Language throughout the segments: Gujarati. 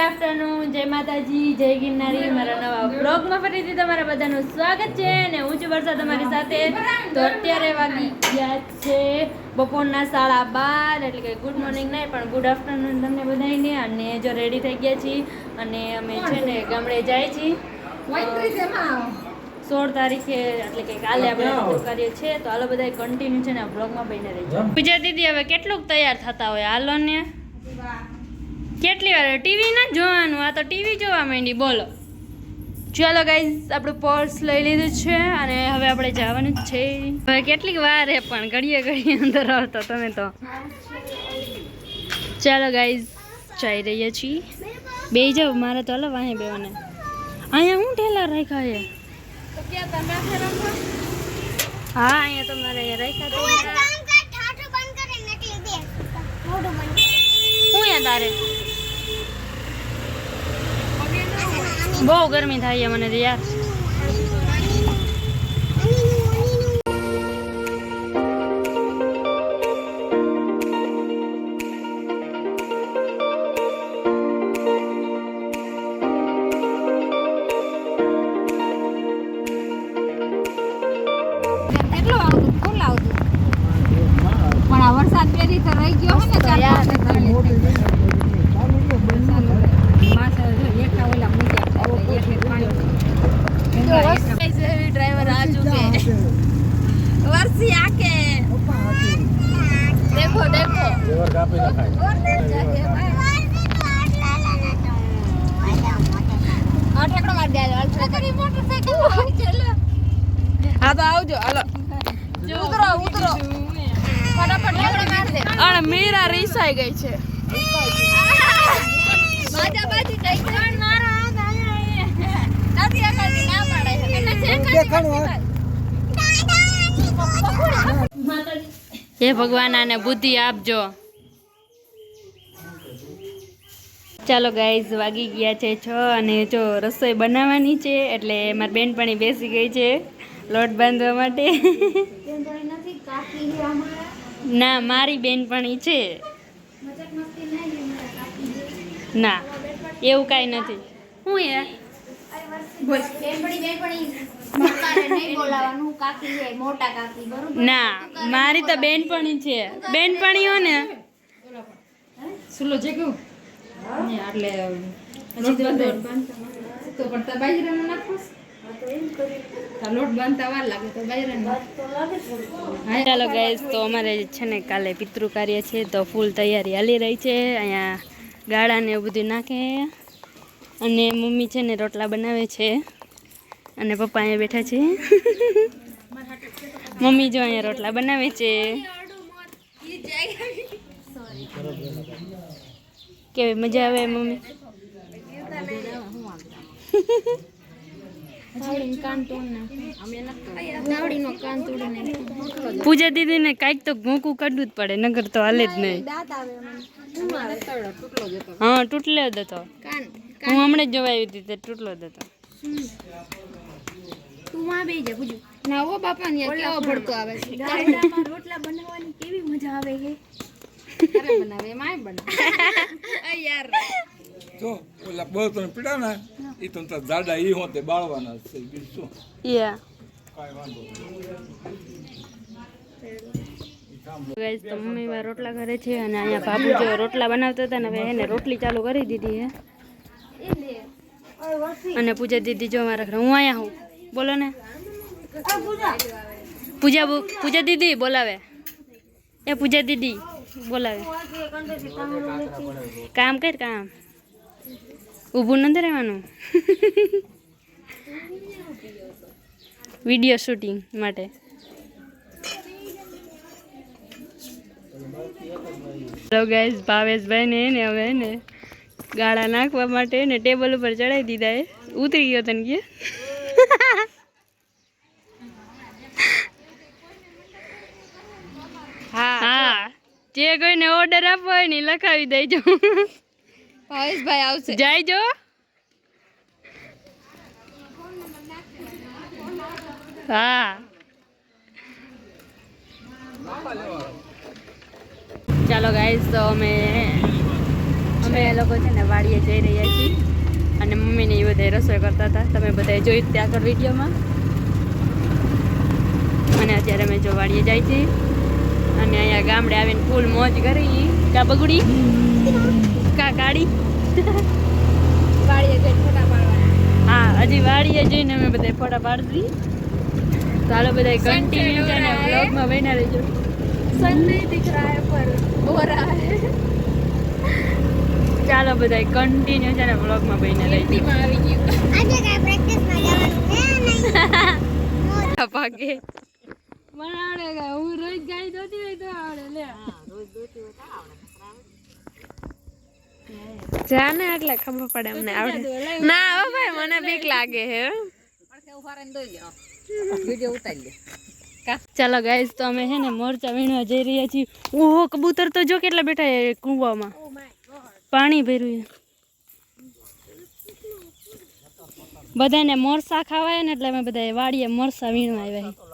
आफ्टरनून जय माताजी जय गिरनारी मारा नवा ब्लॉगમાં ફરીથી તમારા બધાનું સ્વાગત છે અને હું છું વર્ષા તમારી સાથે તો અત્યારે વાગી ગયા છે બપોરના 12:30 એટલે કે ગુડ મોર્નિંગ નહીં પણ ગુડ આફ્ટરનૂન તમને બધાને અને જો રેડી થઈ ગયા છીએ અને અમે છે ને ગામડે જાય છીએ 16 તારીખે એટલે કે કાલે આપણે કાર્ય છે તો હાલો બધા કન્ટિન્યુ છે ને બ્લોગમાં બહીને રહેજો પૂજા દીદી હવે કેટલુંક તૈયાર થતા હોય હાલો ને કેટલી વાર ટીવી ના જોવાનું આ તો ટીવી જોવા માંડી બોલો ચાલો ગાઈઝ આપણું પર્સ લઈ લીધું છે અને હવે આપણે જવાનું જ છે હવે કેટલીક વાર હે પણ ઘડીએ ઘડીએ અંદર આવતો તમે તો ચાલો ગાઈઝ જઈ રહ્યા છીએ બે જાવ મારે તો હલો વાહે બેવાને અહીંયા હું ઠેલા રાખ્યા છે તો ક્યાં તમે રમો હા અહીંયા તમારે રાખ્યા તો હું યાર તારે બહુ ગરમી થાય મને તો યાર વરસાદ પેરી તો રહી ગયો હે ને ड्राइवर आ चुके वर्षी आके देखो देखो हाँ तो आओ जो उतरो उतरो फटाफट मार दे और मेरा रेस आ गई છે બાજા બાજી કઈ કોણ મારો હાથ આયા નથી આકલતી ના પાડે છે હે ભગવાન આને બુદ્ધિ આપજો ચાલો ગાઈઝ વાગી ગયા છે 6 અને જો રસોઈ બનાવવાની છે એટલે મારી બેનપણી બેસી ગઈ છે લોટ બાંધવા માટે ના મારી બેનપણી છે ના એવું કાંઈ નથી હું યાર ના મારી તો બેનપણી છે બેનપણીઓ ને સુલો જે કહું એટલે તો પડતા બાજરામાં નાખોસ લોટ બાંધતા વાર લાગે તો બાજરામાં ચાલો ગાઈસ તો અમારે છે ને કાલે પિતૃ કાર્ય છે તો ફૂલ તૈયારી હાલી રહી છે અહીંયા ગાળા ને એવું બધું નાખે અને મમ્મી છે ને રોટલા બનાવે છે અને પપ્પા અહીંયા બેઠા છે મમ્મી જો અહીંયા રોટલા બનાવે છે કેવી મજા આવે મમ્મી પૂજા દીદી ને કાંઈક તો ઘોંકું કાઢવું જ પડે નગર તો હાલે જ નહીં હા તૂટલો જ હતો હું હમણાં જ જોવા આવી હતી તે તૂટલો જ હતો ના ઓ બાપા ને કેવો ભડકો આવે છે રોટલા બનાવવાની કેવી મજા આવે છે અરે બનાવે માય બનાવે યાર જો ઓલા બળ તો પીડા ને ઈ તો દાડા ઈ હોતે બાળવાના છે બીજું શું યા કાઈ વાંધો ગાઈસ તો મમ્મી વાર રોટલા કરે છે અને અહીંયા બાપુ જો રોટલા બનાવતા હતા ને હવે એને રોટલી ચાલુ કરી દીધી હે અને પૂજા દીદી જો મારા ઘરે હું અહીંયા હું બોલો ને પૂજા દીદી બોલાવે એ પૂજા દીદી બોલાવે કામ કર કામ ઊભું નથી રહેવાનું વિડીયો શૂટિંગ માટે તો ગાઈસ ભાવેશભાઈ ને હવે ને ગાળા નાખવા માટે ને ટેબલ ઉપર ચડાવી દીધા એ ઉતરી ગયો તને કે હા જે કોઈને ઓર્ડર આપવો હોય ને લખાવી દેજો ભાવેશભાઈ આવશે જાયજો હા ચાલો ગાઈસ તો અમે અમે લોકો છે ને વાડીએ જઈ રહ્યા છીએ અને મમ્મીને એ બધા રસોઈ કરતા હતા, તમે બધા જોયું ત્યાં આગળ વિડીયોમાં. અને અત્યારે અમે જો વાડીએ જાય છીએ અને અહીંયા ગામડે આવીને ફૂલ મોજ કરી. કા બગડી કા કાઢી વાડીએ જઈને ફોટા પાડવાના. હા, હજી વાડીએ જઈને અમે બધા ફોટા પાડતી. ચાલો બધા કન્ટિન્યુ છે ને બ્લોગમાં બન્યા રહેજો. सन नहीं दिख रहा है पर हो रहा है. ચાલો બધા કન્ટિન્યુ છે ને બ્લોગમાં બન્યા રહેજો. હિન્દીમાં આવી ગયું. આજે કઈ પ્રેક્ટિસમાં જવાનું છે નહીં. પાકે મને આવડે ગા હું રોજ ગાય દોતી હોય તો આવડે લે. જાને એટલે ખબર પડે અમને આવડે. ના હો ભાઈ મને બીક લાગે હે. ચાલો ગાઈસ તો અમે છે ને મોરચા વીણવા જઈ રહ્યા છીએ. ઓહો કબૂતર તો જો કેટલા બેઠા છે કૂવામાં, પાણી ભર્યું છે. બધાને મોરસા ખાવાય ને એટલે અમે બધા વાડીએ મોરસા વીણવા આવ્યા છીએ.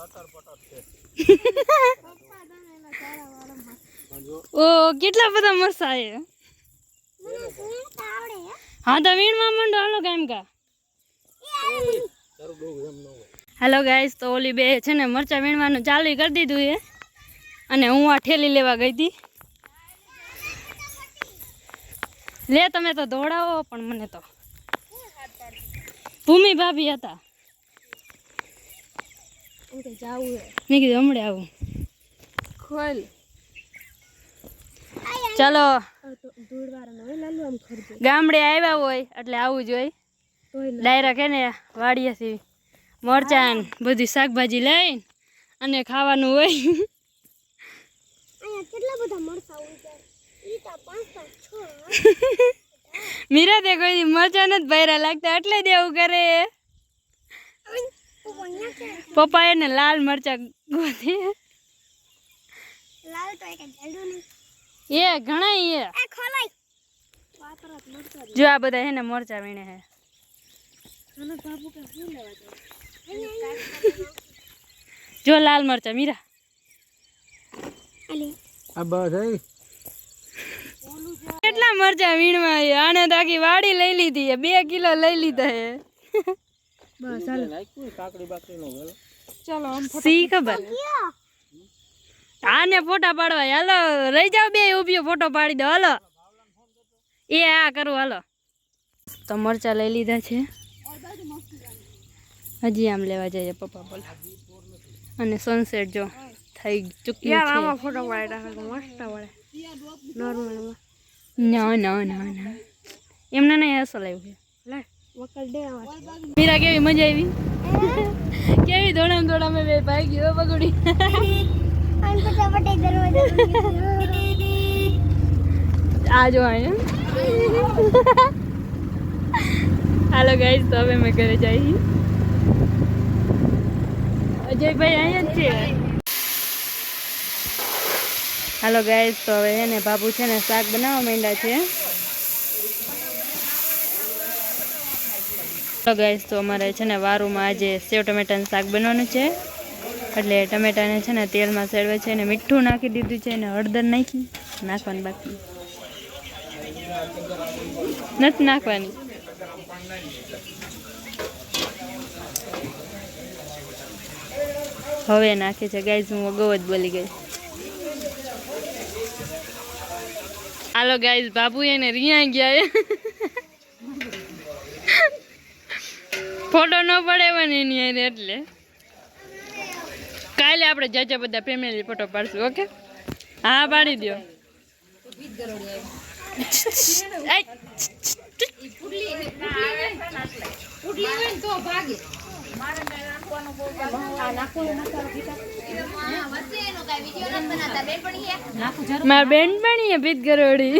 ઓ કેટલા બધા મોરસા છે. હા તો વીણવા માંડો હાલો કામ કા. હેલો ગાઈસ તો ઓલી બે છે ને મરચા વીણવાનું ચાલુ કરી દીધું છે અને હું આ ઠેલી લેવા ગઈ હતી. લે તમે તો દોડાવો પણ મને તો ભૂમિ ભાભી હતા. મેં કીધું હમણાં આવું. ખોલ. ચાલો ગામડે આવ્યા હોય એટલે આવું જોઈએ. ડાયરેક્ટ હે ને વાડીએથી મરચાં બધી શાકભાજી લઈને અને ખાવાનું હોય. અહીંયા કેટલા બધા મરસા હોય છે. ઈ તો 5 6 મીરા તે કોઈ મરચાં નથી ભર્યા લાગતા એટલે દેવું કરે. પપ્પા એને લાલ મરચાં ગોતી. લાલ તો એક જલ્દો નહીં. એ ઘણા એ એ ખોલાઈ. જો આ બધા હે ને મરચાં વીણે હે. જો લાલ મરચાં મીરા. આ બસ કેટલા મરચાં વીણવા આવ્યા. આને તો આખી વાડી લઈ લીધી હે, 2 કિલો લઈ લીધા હે. ચલો આમ સી ખબર. આને ફોટા પાડવા હાલો રહી જાવ બે ઉભી ફોટો પાડી દો હાલો. એ આ કરું હાલો. તો મરચા લઈ લીધા છે, હજી આમ લેવા જઈએ પપ્પા બોલે. અને સનસેટ જો થઈ ચૂક્યું યાર છે. આમાં ફોટો પાડ્યા તો મસ્ત પડે. નોર્મલ ના ના ના ના એમને નહીં અસલ આવ્યું છે. લે વકલ દે આવા. મીરા કેવી મજા આવી? કેવી દોડામ દોડામે બે ભાઈ ગયો બગડી. આમ ફટાફટ દરવાજો. આ જો અહીંયા. હાલો ગાઈસ તો હવે મેં ઘરે જઈએ. અજયભાઈ અહીંયા જ છે. હાલો ગાઈસ તો હવે હે ને બાબુ છે ને શાક બનાવવા માંડ્યા છે. હાલો ગાઈસ તો અમારે છે ને વારુમાં આજે સેવ ટમેટાનું શાક બનવાનું છે. એટલે ટમેટાને છે ને તેલમાં સેડવે છે ને મીઠું નાખી દીધું છે ને હળદર નાખી નાખવાનું બાકી નથી નાખવાની. હવે નાખે છે ગાઈસ. હું અગાઉ જ બોલી ગઈ. હાલો ગાઈસ બાબુ એને રિયા ગયા. ફોટો ન પડે પણ એની હારે એટલે કાલે આપણે જાજા બધા ફેમિલી ફોટો પાડશું. ઓકે હા પાડી દો. મારા બેન પણ ભીત ગરોડી.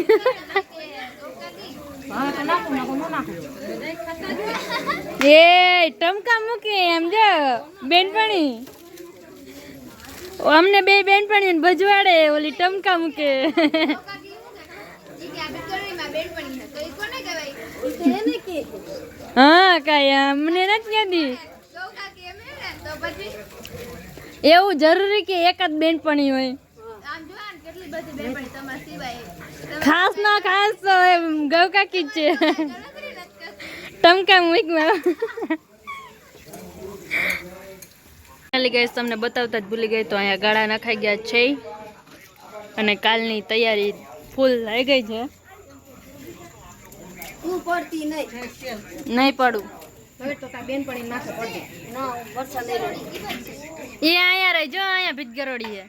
એ ટમકા મૂકે એમ જો બેનપણી. અમને બે બેનપણી ભજવાડે ઓલી ટમકા મૂકે. હા કાંઈ અમને નથી કહેતી. એવું જરૂરી કે એક જ બેનપણી હોય? ખાસ ના ખાસ તો એમ ગૌ કાકી જ છે ટમકા મૂકમાં ગાઈસ તમને બતાવતા જ ભૂલી ગઈ તો અહીંયા ગાળા નખાઈ ગયા છે અને કાલની તૈયારી ફૂલ થઈ ગઈ છે. નહીં પડું એ અહીંયા રહી જો અહીંયા ભીતગરોડી છે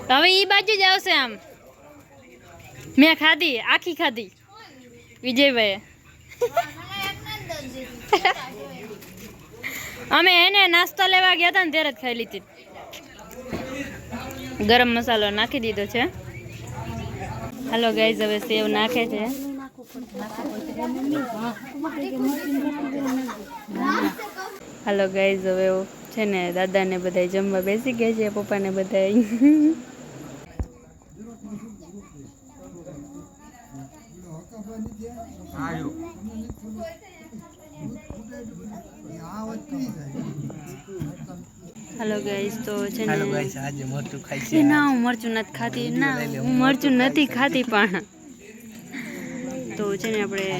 હવે ઈ બાજુ જ આવશે. આમ મેં ખાધી આખી ખાધી વિજયભાઈ અમે એને નાસ્તો લેવા ગયા હતા ને ત્યારે જ ખાઈ લીધી. ગરમ મસાલો નાખી દીધો છે. હાલો ગાઈઝ હવે સેવ નાખે છે. હાલો ગાઈઝ હવે છે ને દાદાને બધા જમવા બેસી ગયા છે પપ્પાને બધા. હાલો ગાઈસ તો છે ને આજે મરચું ખાઈ છે. ના હું મરચું નથી ખાતી. ના હું મરચું નથી ખાતી પણ તો છે ને આપણે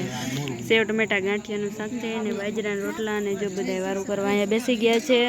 સેવ ટમેટા ગાંઠિયાનું શાક છે ને બાજરાના રોટલા અને જો બધા વારું કરવા અહીંયા બેસી ગયા છે.